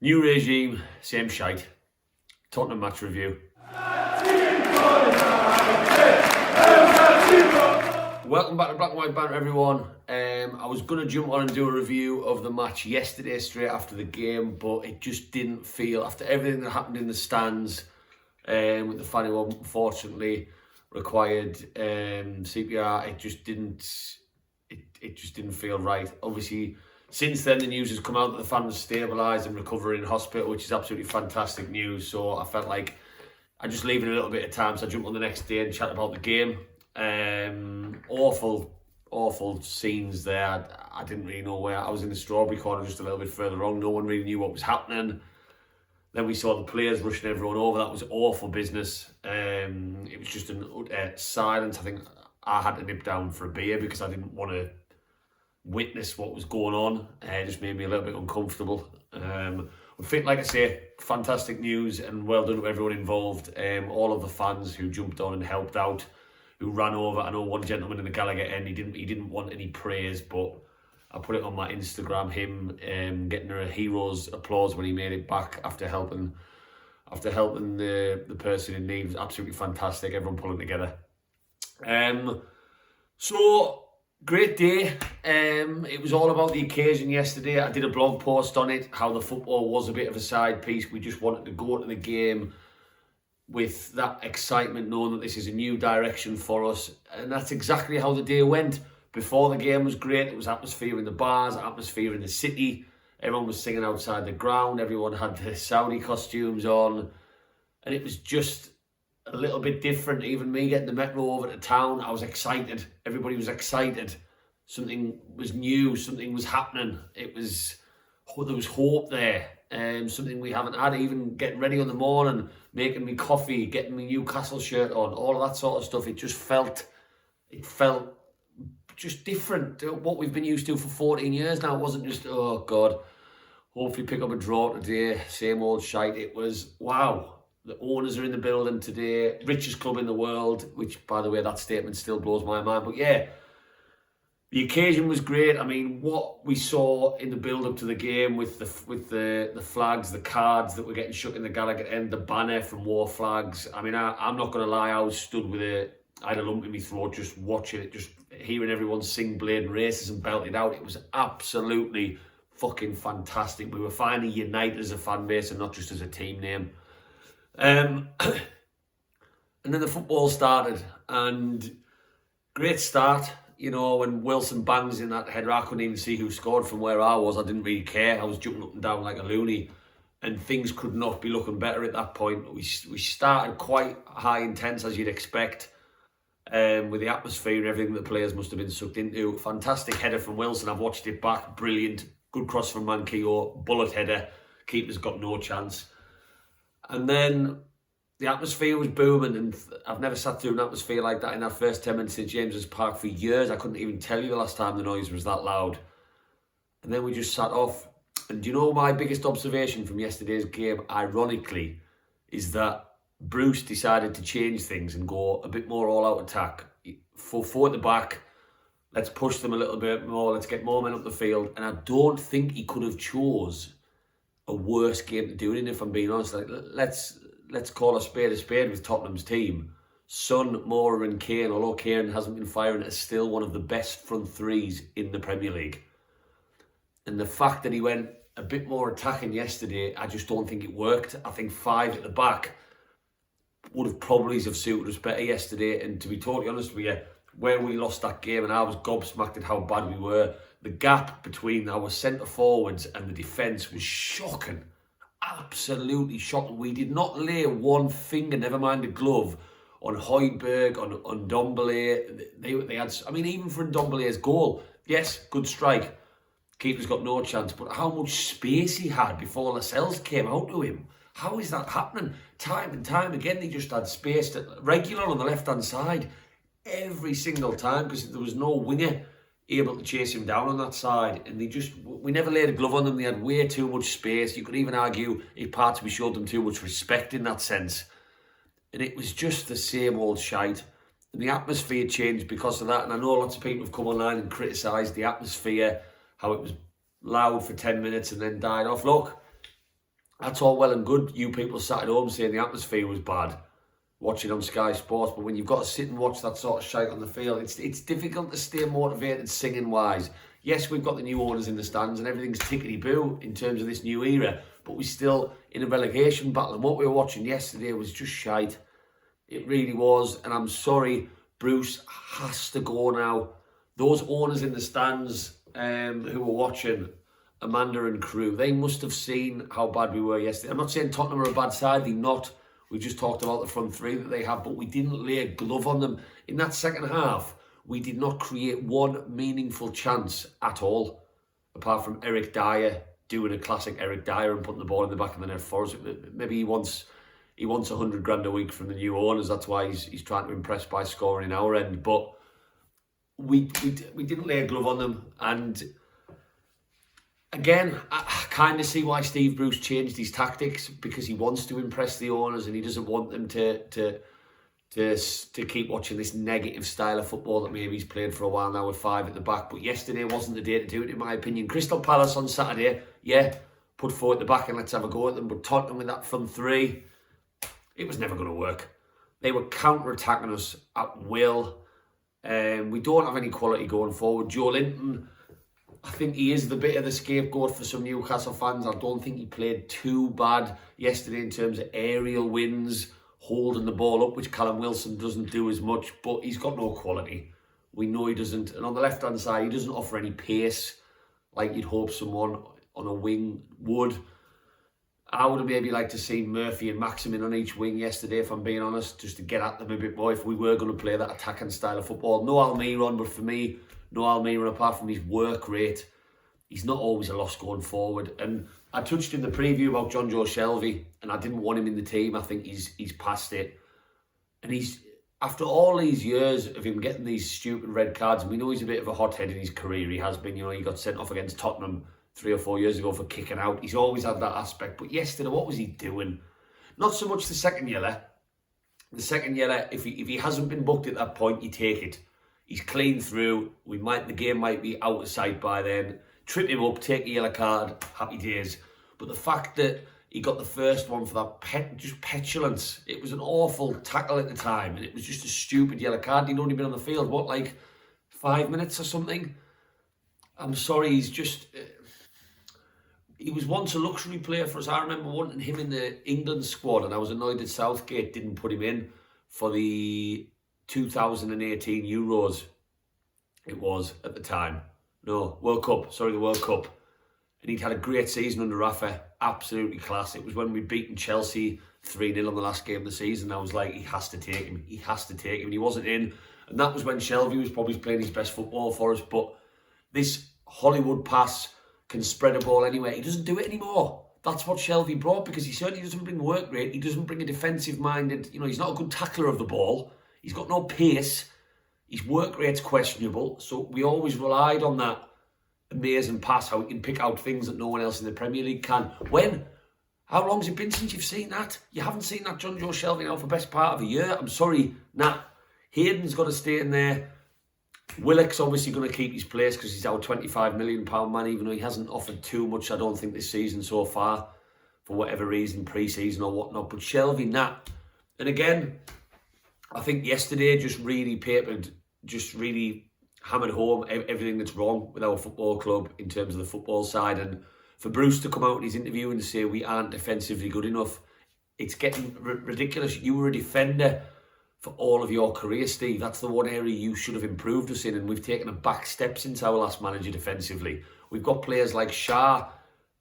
New regime, same shite. Tottenham match review. Welcome back to Black and White Banter, everyone. I was going to jump on and do a review of the match yesterday straight after the game, but it just didn't feel, after everything that happened in the stands, with the fan who unfortunately required CPR, it just didn't feel right. Obviously, since then the news has come out that the fan was stabilised and recovering in hospital, which is absolutely fantastic news. So I felt like I just leave it a little bit of time, so I jumped on the next day and chat about the game. Awful scenes there. I didn't really know where. I was in the strawberry corner just a little bit further on. No one really knew what was happening. Then we saw the players rushing everyone over. That was awful business. It was just silence. I think I had to nip down for a beer because I didn't want to witness what was going on. It just made me a little bit uncomfortable. I think, like I say, fantastic news and well done to everyone involved. All of the fans who jumped on and helped out, who ran over. I know one gentleman in the Gallagher end, he didn't want any praise, but I put it on my Instagram, him getting a hero's applause when he made it back after helping the person in need. It was absolutely fantastic, everyone pulling together. So great day. It was all about the occasion yesterday. I did a blog post on it, how the football was a bit of a side piece. We just wanted to go to the game with that excitement, knowing that this is a new direction for us. And that's exactly how the day went. Before the game was great. It was atmosphere in the bars, atmosphere in the city. Everyone was singing outside the ground. Everyone had their Saudi costumes on. And it was just a little bit different. Even me getting the metro over to town, I was excited. Everybody was excited. Something was new. Something was happening. There was hope there. Something we haven't had. Even getting ready in the morning, making me coffee, getting my Newcastle shirt on, all of that sort of stuff. It felt just different to what we've been used to for 14 years now. It wasn't just, oh God, hopefully pick up a draw today, same old shite. It was, wow, the owners are in the building today, richest club in the world, which, by the way, that statement still blows my mind. But yeah, the occasion was great. I mean, what we saw in the build-up to the game with the flags, the cards that were getting shook in the Gallagher end, the banner from War Flags. I mean, I'm not going to lie, I was stood with I had a lump in my throat just watching it, just hearing everyone sing Blade and Races and belt it out. It was absolutely fucking fantastic. We were finally united as a fan base and not just as a team name. And then the football started, and great start. You know, when Wilson bangs in that header, I couldn't even see who scored from where I was. I didn't really care. I was jumping up and down like a loony, and things could not be looking better at that point. We started quite high intense, as you'd expect. With the atmosphere and everything that the players must have been sucked into. Fantastic header from Wilson. I've watched it back. Brilliant. Good cross from Manquillo. Bullet header. Keeper's got no chance. And then the atmosphere was booming, and I've never sat through an atmosphere like that in that first 10 minutes in James's Park for years. I couldn't even tell you the last time the noise was that loud. And then we just sat off. And do you know my biggest observation from yesterday's game, ironically, is that Bruce decided to change things and go a bit more all-out attack. Four at the back, let's push them a little bit more, let's get more men up the field. And I don't think he could have chose a worse game to do it in, if I'm being honest. Like, let's call a spade with Tottenham's team. Son, Moura and Kane, although Kane hasn't been firing, is still one of the best front threes in the Premier League. And the fact that he went a bit more attacking yesterday, I just don't think it worked. I think 5 at the back would have probably have suited us better yesterday. And to be totally honest with you, where we lost that game, and I was gobsmacked at how bad we were, the gap between our centre forwards and the defence was shocking. Absolutely shocking. We did not lay one finger, never mind a glove, on Højbjerg, on Ndombele. They had, I mean, even for Ndombele's goal, yes, good strike. Keeper's got no chance, but how much space he had before Lascelles came out to him. How is that happening? Time and time again, they just had space regular on the left-hand side every single time, because there was no winger able to chase him down on that side. And we never laid a glove on them. They had way too much space. You could even argue in parts we showed them too much respect in that sense. And it was just the same old shite. And the atmosphere changed because of that. And I know lots of people have come online and criticised the atmosphere, how it was loud for 10 minutes and then died off. Look, That's all well and good. You people sat at home saying the atmosphere was bad, watching on Sky Sports, but when you've got to sit and watch that sort of shite on the field, it's difficult to stay motivated singing wise. Yes, we've got the new owners in the stands and everything's tickety-boo in terms of this new era, but we're still in a relegation battle, and what we were watching yesterday was just shite. It really was, and I'm sorry, Bruce has to go now. Those owners in the stands who were watching, Amanda and crew, they must have seen how bad we were yesterday. I'm not saying Tottenham are a bad side, they're not. We just talked about the front three that they have, but we didn't lay a glove on them. In that second half, we did not create one meaningful chance at all, apart from Eric Dyer doing a classic Eric Dyer and putting the ball in the back of the net for us. Maybe he wants 100 grand a week from the new owners. That's why he's trying to impress by scoring in our end. But we didn't lay a glove on them. And again, I kind of see why Steve Bruce changed his tactics, because he wants to impress the owners and he doesn't want them to keep watching this negative style of football that maybe he's played for a while now with 5 at the back. But yesterday wasn't the day to do it, in my opinion. Crystal Palace on Saturday, yeah, put 4 at the back and let's have a go at them. But Tottenham with that front 3, it was never going to work. They were counter-attacking us at will. We don't have any quality going forward. Joe Linton, I think he is the bit of the scapegoat for some Newcastle fans. I don't think he played too bad yesterday in terms of aerial wins, holding the ball up, which Callum Wilson doesn't do as much, but he's got no quality. We know he doesn't. And on the left-hand side, he doesn't offer any pace like you'd hope someone on a wing would. I would have maybe liked to see Murphy and Maximin on each wing yesterday, if I'm being honest, just to get at them a bit more if we were going to play that attacking style of football. No Almiron, but for me, no Almiron, apart from his work rate, he's not always a loss going forward. And I touched in the preview about John Joe Shelvey, and I didn't want him in the team. I think he's past it. And he's, after all these years of him getting these stupid red cards, and we know he's a bit of a hothead in his career, he has been, you know, he got sent off against Tottenham 3 or 4 years ago for kicking out. He's always had that aspect. But yesterday, what was he doing? Not so much the second yellow. The second yellow, if he hasn't been booked at that point, you take it. He's clean through. The game might be out of sight by then. Trip him up, take a yellow card, happy days. But the fact that he got the first one for that just petulance, it was an awful tackle at the time, and it was just a stupid yellow card. He'd only been on the field, what, like 5 minutes or something? I'm sorry, he's just... he was once a luxury player for us. I remember wanting him in the England squad, and I was annoyed that Southgate didn't put him in for the 2018 Euros. It was at the time. No, World Cup. Sorry, the World Cup. And he'd had a great season under Rafa. Absolutely class. It was when we'd beaten Chelsea 3-0 on the last game of the season. I was like, he has to take him. He has to take him. And he wasn't in. And that was when Shelvey was probably playing his best football for us. But this Hollywood pass can spread a ball anywhere. He doesn't do it anymore. That's what Shelvey brought, because he certainly doesn't bring work rate. He doesn't bring a defensive-minded... You know, he's not a good tackler of the ball. He's got no pace. His work rate's questionable. So we always relied on that amazing pass, how he can pick out things that no one else in the Premier League can. How long's it been since you've seen that? You haven't seen that John Joe Shelvey now for the best part of a year. I'm sorry, Hayden's got to stay in there. Willock's obviously going to keep his place because he's our £25 million man, even though he hasn't offered too much, I don't think, this season so far, for whatever reason, pre-season or whatnot. But Shelvey, And again, I think yesterday just really hammered home everything that's wrong with our football club in terms of the football side. And for Bruce to come out in his interview and say we aren't defensively good enough, it's getting ridiculous. You were a defender for all of your career, Steve. That's the one area you should have improved us in, and we've taken a back step since our last manager defensively. We've got players like Shah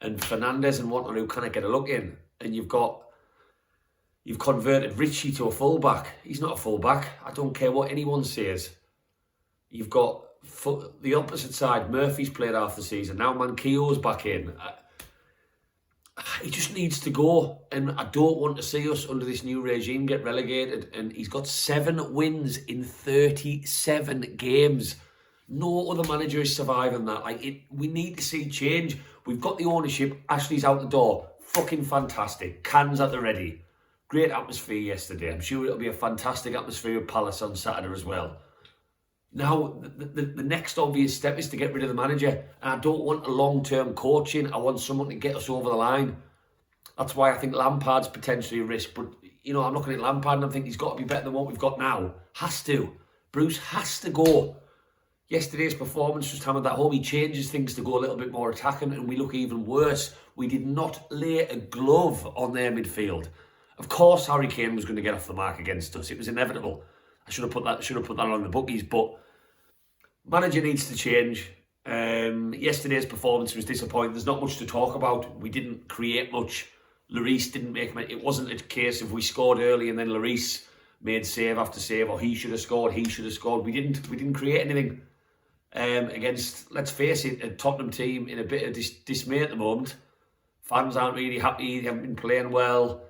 and Fernandez and whatnot who kind of get a look in, and you've converted Richie to a fullback. He's not a fullback. I don't care what anyone says. You've got the opposite side. Murphy's played half the season. Now Manquillo's back in. He just needs to go. And I don't want to see us under this new regime get relegated. And he's got 7 wins in 37 games. No other manager is surviving that. We need to see change. We've got the ownership. Ashley's out the door. Fucking fantastic. Cans at the ready. Great atmosphere yesterday. I'm sure it'll be a fantastic atmosphere at Palace on Saturday as well. Now, the next obvious step is to get rid of the manager. And I don't want a long-term coaching. I want someone to get us over the line. That's why I think Lampard's potentially a risk. But, you know, I'm looking at Lampard and I think he's got to be better than what we've got now. Has to. Bruce has to go. Yesterday's performance just hammered that home. He changes things to go a little bit more attacking and we look even worse. We did not lay a glove on their midfield. Of course, Harry Kane was going to get off the mark against us. It was inevitable. I should have put that on the bookies, but manager needs to change. Yesterday's performance was disappointing. There's not much to talk about. We didn't create much. Lloris didn't make it. It wasn't a case of we scored early and then Lloris made save after save, or he should have scored. We didn't create anything against, let's face it, a Tottenham team in a bit of dismay at the moment. Fans aren't really happy. They haven't been playing well.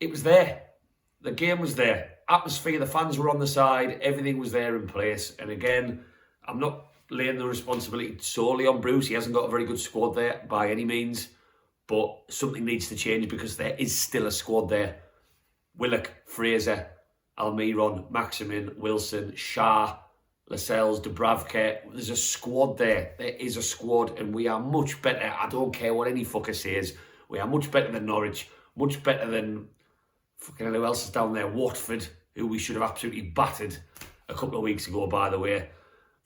It was there. The game was there. Atmosphere, the fans were on the side. Everything was there in place. And again, I'm not laying the responsibility solely on Bruce. He hasn't got a very good squad there by any means. But something needs to change because there is still a squad there. Willock, Fraser, Almiron, Maximin, Wilson, Shah, Lascelles, Dubravka. There's a squad there. There is a squad and we are much better. I don't care what any fucker says. We are much better than Norwich. Much better than fucking who else is down there? Watford, who we should have absolutely battered a couple of weeks ago, by the way.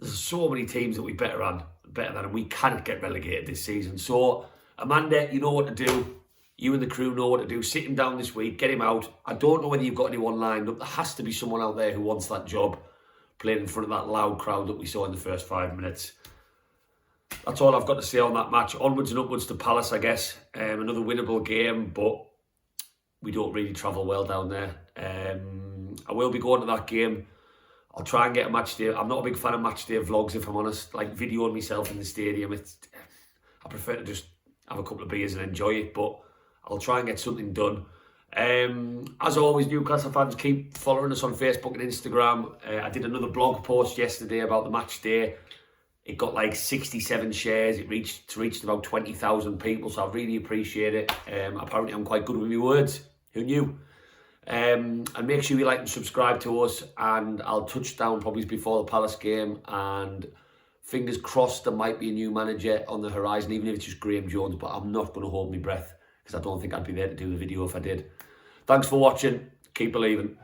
There's so many teams that we're better than, and we can't get relegated this season. So, Amanda, you know what to do. You and the crew know what to do. Sit him down this week, get him out. I don't know whether you've got anyone lined up. There has to be someone out there who wants that job, playing in front of that loud crowd that we saw in the first 5 minutes. That's all I've got to say on that match. Onwards and upwards to Palace, I guess. Another winnable game, but we don't really travel well down there. I will be going to that game. I'll try and get a match day. I'm not a big fan of match day vlogs, if I'm honest. Like videoing myself in the stadium. I prefer to just have a couple of beers and enjoy it, but I'll try and get something done. As always, Newcastle fans, keep following us on Facebook and Instagram. I did another blog post yesterday about the match day. It got like 67 shares. It reached about 20,000 people, so I really appreciate it. Apparently, I'm quite good with my words. Who knew? And make sure you like and subscribe to us, and I'll touch down probably before the Palace game, and fingers crossed there might be a new manager on the horizon, even if it's just Graham Jones, but I'm not going to hold my breath because I don't think I'd be there to do the video if I did. Thanks for watching. Keep believing.